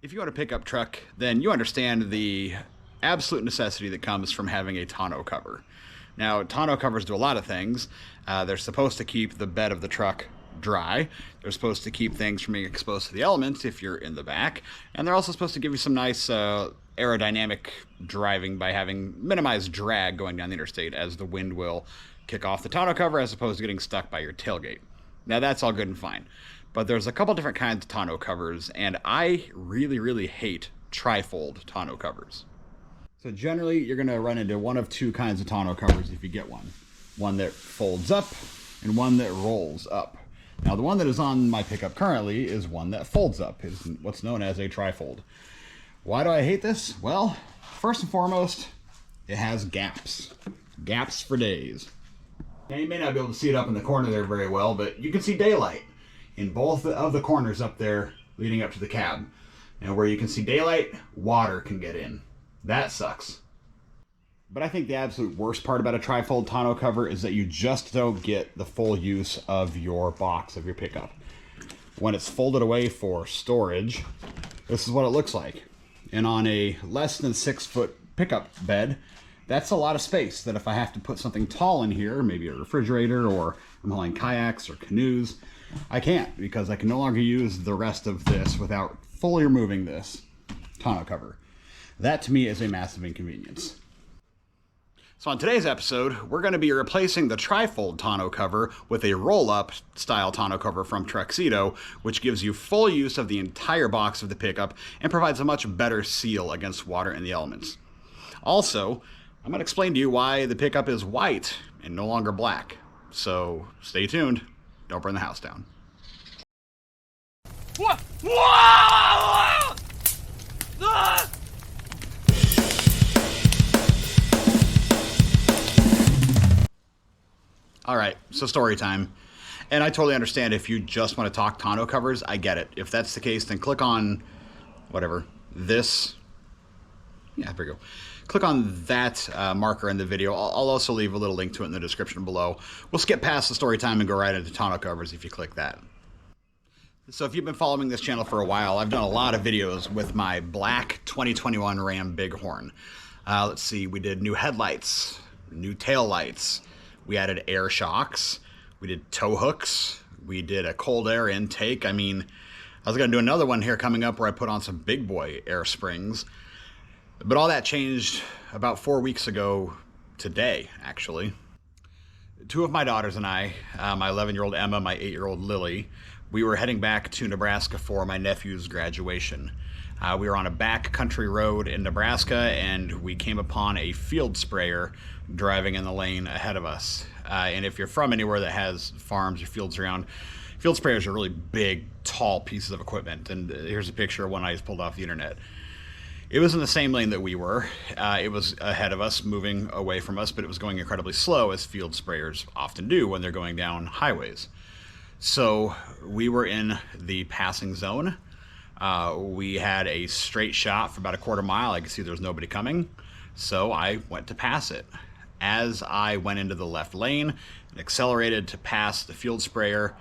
If you own a pickup truck, then you understand the absolute necessity that comes from having a tonneau cover. Now, tonneau covers do a lot of things. They're supposed to keep the bed of the truck dry. They're supposed to keep things from being exposed to the elements if you're in the back. And they're also supposed to give you some nice aerodynamic driving by having minimized drag going down the interstate, as the wind will kick off the tonneau cover as opposed to getting stuck by your tailgate. Now, that's all good and fine. But there's a couple different kinds of tonneau covers, and I really hate trifold tonneau covers. So generally, you're going to run into one of two kinds of tonneau covers if you get one. One that folds up and one that rolls up. Now, the one that is on my pickup currently is one that folds up, is what's known as a trifold. Why do I hate this? Well, first and foremost, it has gaps. Gaps for days. Now, you may not be able to see it up in the corner there very well, but you can see daylight in both of the corners up there leading up to the cab. And where you can see daylight, water can get in. That sucks. But I think the absolute worst part about a trifold tonneau cover is that you just don't get the full use of your box of your pickup. When it's folded away for storage, this is what it looks like. And on a less than 6-foot pickup bed, that's a lot of space that if I have to put something tall in here, maybe a refrigerator, or I'm hauling kayaks or canoes, I can't, because I can no longer use the rest of this without fully removing this tonneau cover. That to me is a massive inconvenience. So on today's episode, we're going to be replacing the trifold tonneau cover with a roll-up style tonneau cover from TruXedo, which gives you full use of the entire box of the pickup and provides a much better seal against water and the elements. Also, I'm going to explain to you why the pickup is white and no longer black. So stay tuned. Don't burn the house down. All right, so story time. And I totally understand if you just want to talk tonneau covers, I get it. If that's the case, then click on whatever, this. Yeah, there we go. Click on that marker in the video. I'll also leave a little link to it in the description below. We'll skip past the story time and go right into tonneau covers if you click that. So if you've been following this channel for a while, I've done a lot of videos with my black 2021 Ram Bighorn. Let's see, we did new headlights, new tail lights. We added air shocks. We did tow hooks. We did a cold air intake. I mean, I was going to do another one here coming up where I put on some big boy air springs. But all that changed about 4 weeks ago today, actually. Two of my daughters and I, my 11-year-old Emma, my 8-year-old Lily, we were heading back to Nebraska for my nephew's graduation. We were on a backcountry road in Nebraska, and we came upon a field sprayer driving in the lane ahead of us. And if you're from anywhere that has farms or fields around, field sprayers are really big, tall pieces of equipment. And here's a picture of one I just pulled off the internet. It was in the same lane that we were. It was ahead of us, moving away from us, but it was going incredibly slow, as field sprayers often do when they're going down highways. So we were in the passing zone. We had a straight shot for about a quarter mile. I could see there was nobody coming, so I went to pass it. As I went into the left lane and accelerated to pass the field sprayer,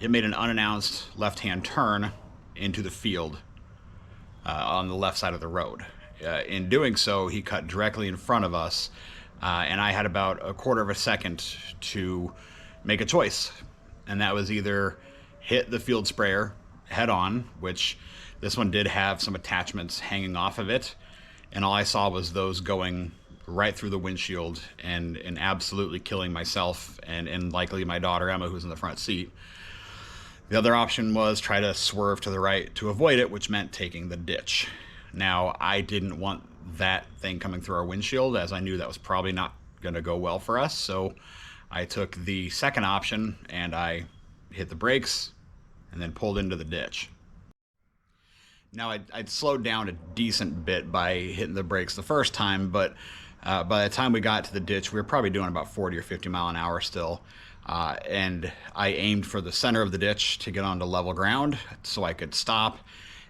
it made an unannounced left-hand turn into the field on the left side of the road. In doing so, he cut directly in front of us, and I had about a quarter of a second to make a choice, and that was either hit the field sprayer head on, which this one did have some attachments hanging off of it, and all I saw was those going right through the windshield and absolutely killing myself and likely my daughter Emma, who's in the front seat. The other option was try to swerve to the right to avoid it, which meant taking the ditch. Now, I didn't want that thing coming through our windshield, as I knew that was probably not going to go well for us, so I took the second option and I hit the brakes and then pulled into the ditch. Now, I'd slowed down a decent bit by hitting the brakes the first time, but by the time we got to the ditch, we were probably doing about 40 or 50 mile an hour still. And I aimed for the center of the ditch to get onto level ground so I could stop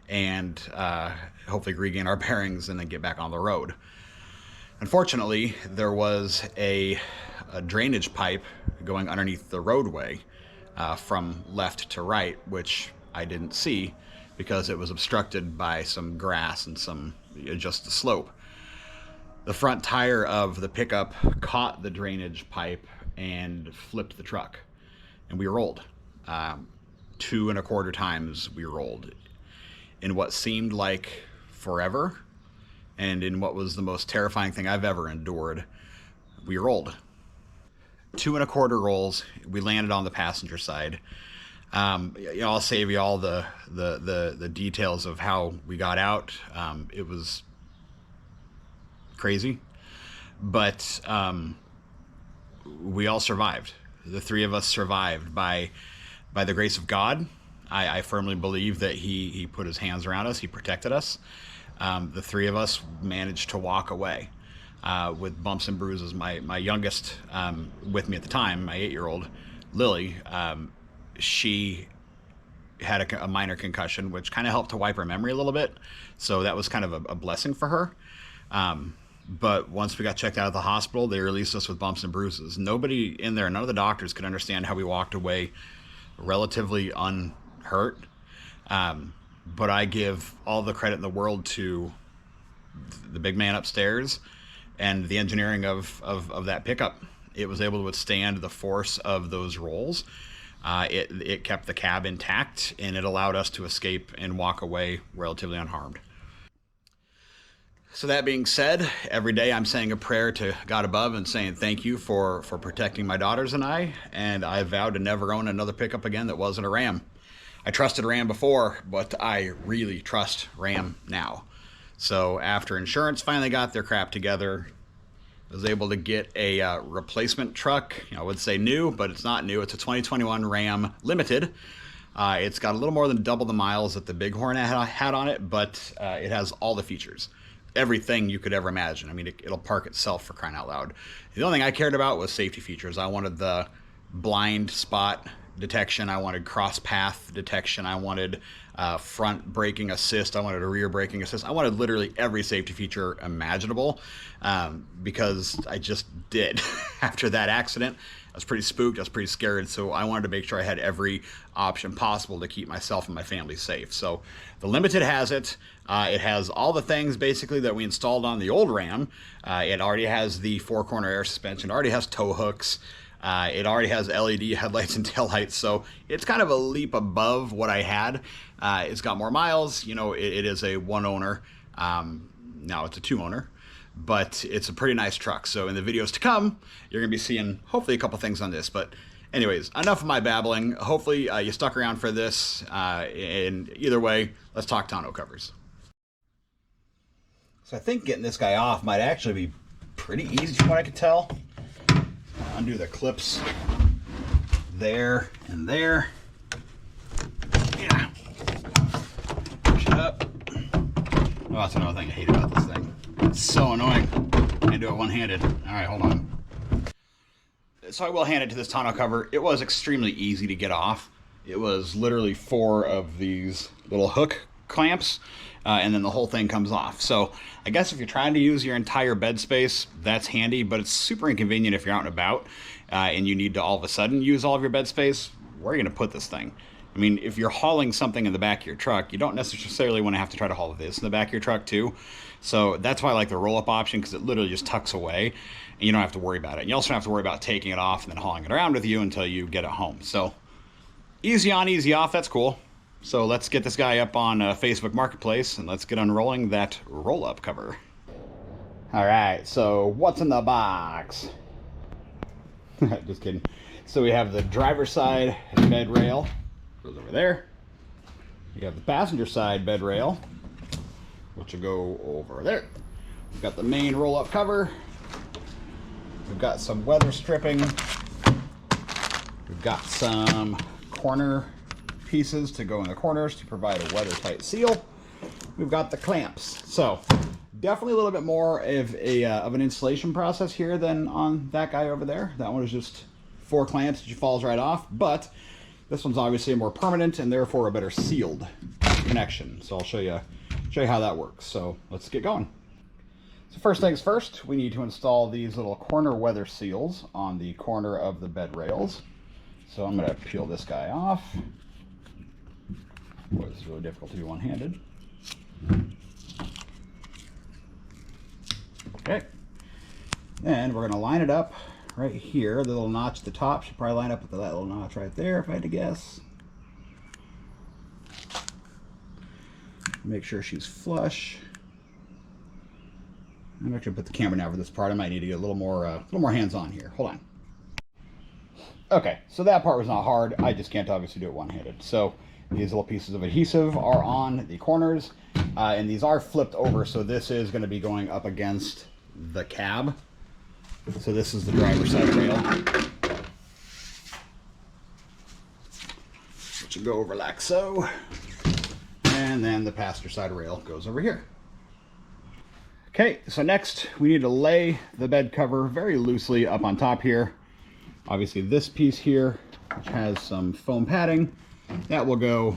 and hopefully regain our bearings and then get back on the road. Unfortunately, there was a drainage pipe going underneath the roadway from left to right, which I didn't see. because it was obstructed by some grass and some just the slope. The front tire of the pickup caught the drainage pipe and flipped the truck, and we rolled. 2.25 times we rolled in what seemed like forever, and in what was the most terrifying thing I've ever endured. We rolled 2.25 rolls. We landed on the passenger side. I'll save you all the details of how we got out. It was crazy, but we all survived. The three of us survived by the grace of God. I firmly believe that he put his hands around us. He protected us. The three of us managed to walk away with bumps and bruises. My youngest with me at the time, my 8-year-old Lily, she had a minor concussion, which kind of helped to wipe her memory a little bit. So that was kind of a blessing for her. But once we got checked out of the hospital, they released us with bumps and bruises. Nobody in there, none of the doctors could understand how we walked away relatively unhurt. But I give all the credit in the world to the big man upstairs and the engineering of that pickup. It was able to withstand the force of those rolls. It kept the cab intact, and it allowed us to escape and walk away relatively unharmed. So that being said, every day I'm saying a prayer to God above and saying thank you for protecting my daughters and I vowed to never own another pickup again that wasn't a Ram. I trusted Ram before, but I really trust Ram now. So after insurance finally got their crap together, I was able to get a replacement truck. I would say new, but it's not new. It's a 2021 Ram Limited. It's got a little more than double the miles that the Bighorn had on it, but it has all the features. Everything you could ever imagine. I mean, it'll park itself, for crying out loud. The only thing I cared about was safety features. I wanted the blind spot detection. I wanted cross path detection. I wanted front braking assist. I wanted a rear braking assist. I wanted literally every safety feature imaginable, because I just did. After that accident, I was pretty spooked. I was pretty scared. So I wanted to make sure I had every option possible to keep myself and my family safe. So the Limited has it. It has all the things basically that we installed on the old Ram. It already has the 4-corner air suspension. It already has tow hooks. It already has LED headlights and taillights. So it's kind of a leap above what I had. It's got more miles. It is a one owner. Now it's a 2-owner. But it's a pretty nice truck. So in the videos to come, you're going to be seeing hopefully a couple things on this. But anyways, enough of my babbling. Hopefully you stuck around for this. And either way, let's talk tonneau covers. So I think getting this guy off might actually be pretty easy from what I could tell. Undo the clips there and there. Yeah. Push it up. Oh, that's another thing I hate about this thing. It's so annoying. Can't do it one-handed. All right, hold on. So I will hand it to this tonneau cover. It was extremely easy to get off. It was literally 4 of these little hook clamps, and then the whole thing comes off. So I guess if you're trying to use your entire bed space, that's handy, but it's super inconvenient if you're out and about and you need to all of a sudden use all of your bed space. Where are you going to put this thing? I mean, if you're hauling something in the back of your truck, you don't necessarily want to have to try to haul this in the back of your truck too. So that's why I like the roll-up option, because it literally just tucks away and you don't have to worry about it. And you also don't have to worry about taking it off and then hauling it around with you until you get it home. So easy on, easy off, that's cool. So let's get this guy up on Facebook Marketplace and let's get unrolling that roll-up cover. All right, so what's in the box? Just kidding. So we have the driver's side bed rail, goes over there. You have the passenger side bed rail, which will go over there. We've got the main roll-up cover. We've got some weather stripping. We've got some corner pieces to go in the corners to provide a weather-tight seal. We've got the clamps. So definitely a little bit more of an installation process here than on that guy over there. That one is just 4 clamps that falls right off, but this one's obviously more permanent and therefore a better sealed connection. So I'll show you how that works. So let's get going. So first things first, we need to install these little corner weather seals on the corner of the bed rails. So I'm going to peel this guy off. Boy, this is really difficult to do one-handed. Okay. Then we're going to line it up right here. The little notch at the top should probably line up with that little notch right there, if I had to guess. Make sure she's flush. I'm actually going to put the camera down for this part. I might need to get a little more hands-on here. Hold on. Okay, so that part was not hard. I just can't obviously do it one-handed. So these little pieces of adhesive are on the corners, and these are flipped over, so this is going to be going up against the cab. So this is the driver's side rail, which will go over like so, and then the passenger side rail goes over here. Okay, so next we need to lay the bed cover very loosely up on top here. Obviously this piece here, which has some foam padding, that will go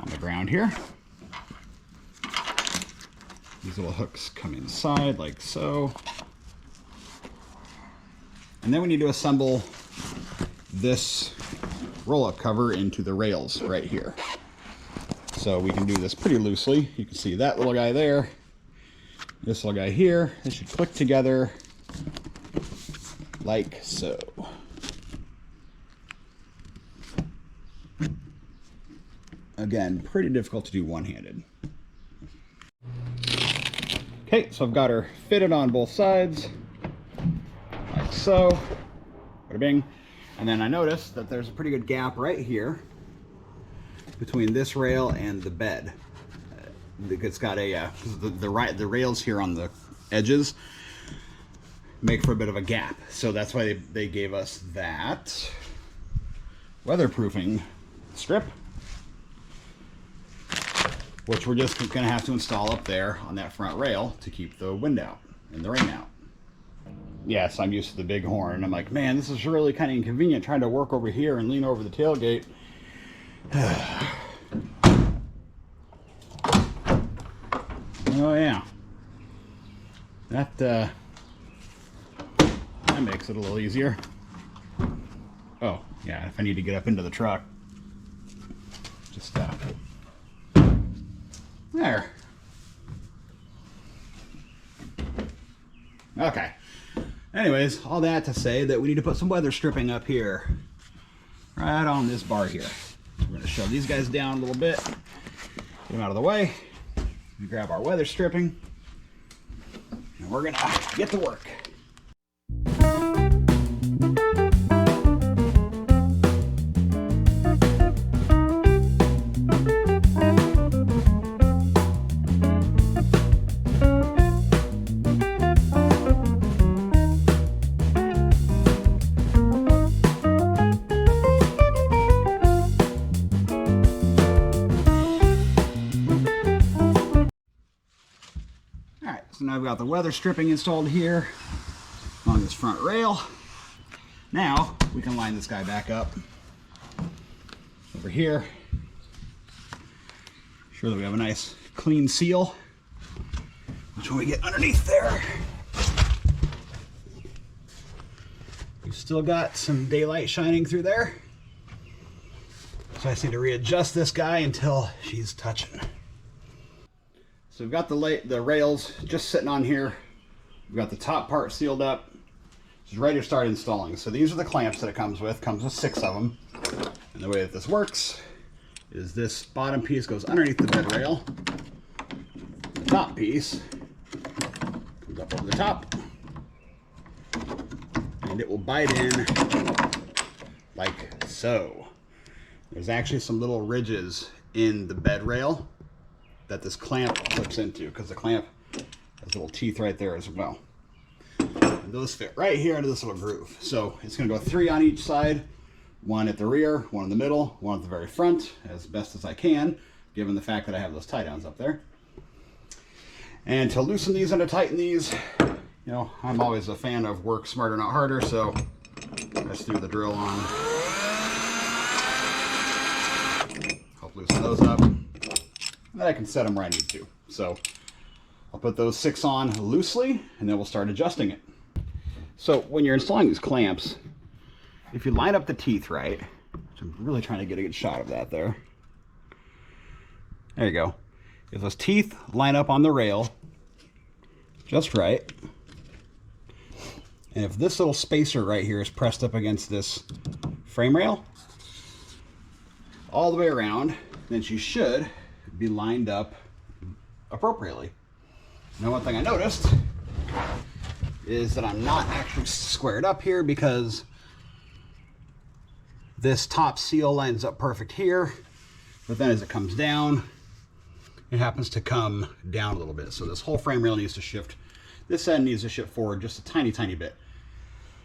on the ground here. These little hooks come inside like so. And then we need to assemble this roll-up cover into the rails right here. So we can do this pretty loosely. You can see that little guy there, this little guy here. They should click together like so. Again, pretty difficult to do one-handed. Okay, so I've got her fitted on both sides, like so. Bada bing. And then I noticed that there's a pretty good gap right here between this rail and the bed. It's got a the rails here on the edges make for a bit of a gap, so that's why they gave us that weatherproofing strip, which we're just gonna have to install up there on that front rail to keep the wind out and the rain out. Yes, I'm used to the big horn. I'm like, man, this is really kind of inconvenient trying to work over here and lean over the tailgate. Oh yeah, that makes it a little easier. Oh yeah, if I need to get up into the truck, just there. Okay. Anyways, all that to say that we need to put some weather stripping up here, right on this bar here. We're going to shove these guys down a little bit, get them out of the way. We grab our weather stripping, and we're going to get to work. So now I've got the weather stripping installed here on this front rail. Now we can line this guy back up over here. Sure that we have a nice clean seal, which when we get underneath there, we've still got some daylight shining through there. So I just need to readjust this guy until she's touching. So we've got the rails just sitting on here. We've got the top part sealed up. It's ready to start installing. So these are the clamps that it comes with. Comes with 6 of them. And the way that this works is this bottom piece goes underneath the bed rail. The top piece comes up over the top. And it will bite in like so. There's actually some little ridges in the bed rail that this clamp clips into, because the clamp has little teeth right there as well. And those fit right here into this little groove. So it's going to go 3 on each side, 1 at the rear, 1 in the middle, 1 at the very front, as best as I can, given the fact that I have those tie downs up there. And to loosen these and to tighten these, you know, I'm always a fan of work smarter, not harder, so I just threw the drill on. Help loosen those up. And then I can set them where I need to. So I'll put those 6 on loosely, and then we'll start adjusting it. So when you're installing these clamps, if you line up the teeth right, which I'm really trying to get a good shot of that there, There you go. If those teeth line up on the rail just right, and if this little spacer right here is pressed up against this frame rail all the way around, then she should be lined up appropriately. Now, one thing I noticed is that I'm not actually squared up here because this top seal lines up perfect here, but then as it comes down, it happens to come down a little bit. So this whole frame rail needs to shift. This end needs to shift forward just a tiny, tiny bit.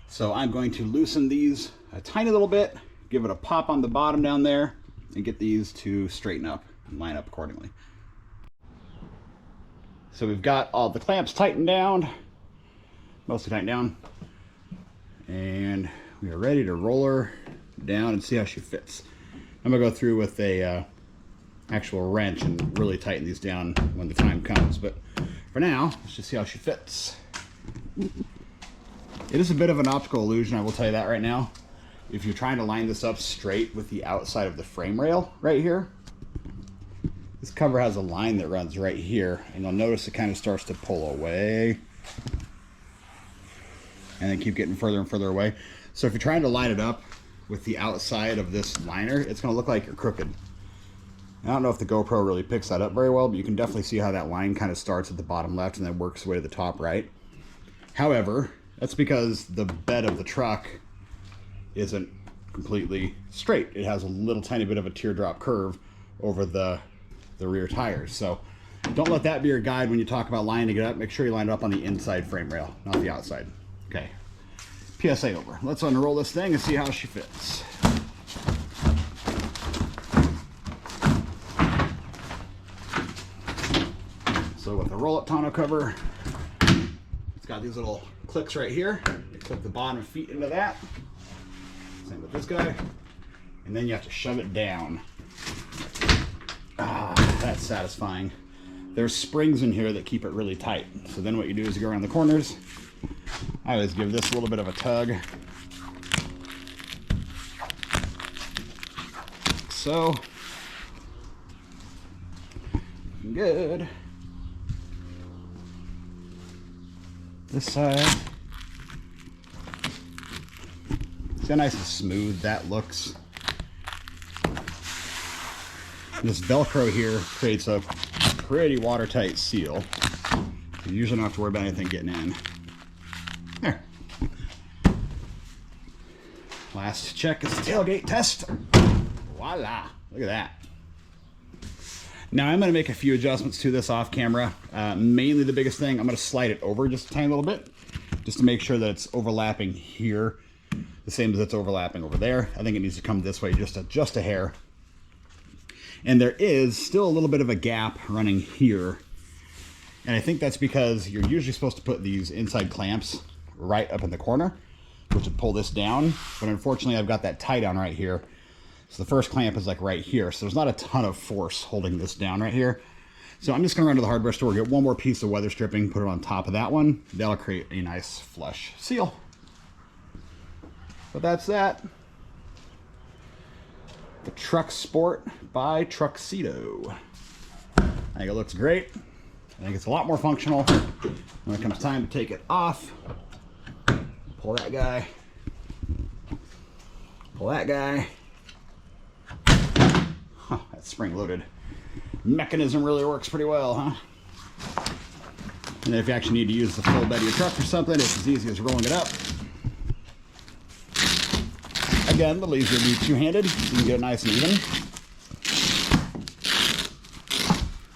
So I'm going to loosen these a tiny little bit, give it a pop on the bottom down there, and get these to straighten up and line up accordingly. So we've got all the clamps tightened down, mostly tightened down, and we are ready to roll her down and see how she fits. I'm gonna go through with a actual wrench and really tighten these down when the time comes, but for now, let's just see how she fits. It is a bit of an optical illusion, I will tell you that right now. If you're trying to line this up straight with the outside of the frame rail right here, this cover has a line that runs right here, and you'll notice it kind of starts to pull away and then keep getting further and further away. So if you're trying to line it up with the outside of this liner, it's going to look like you're crooked. I don't know if the GoPro really picks that up very well, but you can definitely see how that line kind of starts at the bottom left and then works its way to the top right. However, that's because the bed of the truck isn't completely straight. It has a little tiny bit of a teardrop curve over the rear tires. So don't let that be your guide when you talk about lining it up. Make sure you line it up on the inside frame rail, not the outside. Okay, PSA over. Let's unroll this thing and see how she fits. So with the roll-up tonneau cover, it's got these little clicks right here. You clip the bottom feet into that. Same with this guy. And then you have to shove it down. Ah, that's satisfying. There's springs in here that keep it really tight. So then what you do is you go around the corners. I always give this a little bit of a tug. So. Good. This side. See how nice and smooth that looks. This Velcro here creates a pretty watertight seal. You usually don't have to worry about anything getting in. There. Last check is the tailgate test. Voila. Look at that. Now I'm going to make a few adjustments to this off camera. Mainly the biggest thing, I'm going to slide it over just a tiny little bit, just to make sure that it's overlapping here the same as it's overlapping over there. I think it needs to come this way just a hair. And there is still a little bit of a gap running here. And I think that's because you're usually supposed to put these inside clamps right up in the corner, which would pull this down. But unfortunately, I've got that tie down right here. So the first clamp is like right here. So there's not a ton of force holding this down right here. So I'm just gonna run to the hardware store, get one more piece of weather stripping, put it on top of that one. That'll create a nice flush seal. But that's that. The TruXport by TruXedo. I think it looks great. I think it's a lot more functional. When it comes time to take it off, pull that guy, pull that guy. Huh, that spring-loaded mechanism really works pretty well, huh? And if you actually need to use the full bed of your truck or something, it's as easy as rolling it up. Again, a little easier to be two-handed. You can get it nice and even.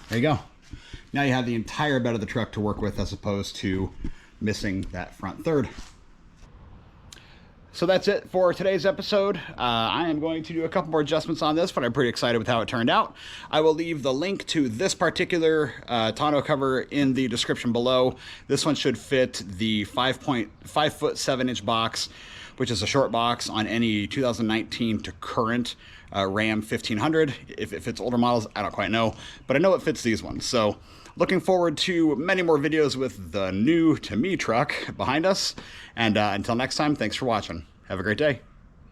There you go. Now you have the entire bed of the truck to work with as opposed to missing that front third. So that's it for today's episode. I am going to do a couple more adjustments on this, but I'm pretty excited with how it turned out. I will leave the link to this particular tonneau cover in the description below. This one should fit the 5.5 7 inch box, which is a short box on any 2019 to current Ram 1500. If it fits older models, I don't quite know, but I know it fits these ones. So looking forward to many more videos with the new to me truck behind us. And until next time, thanks for watching. Have a great day.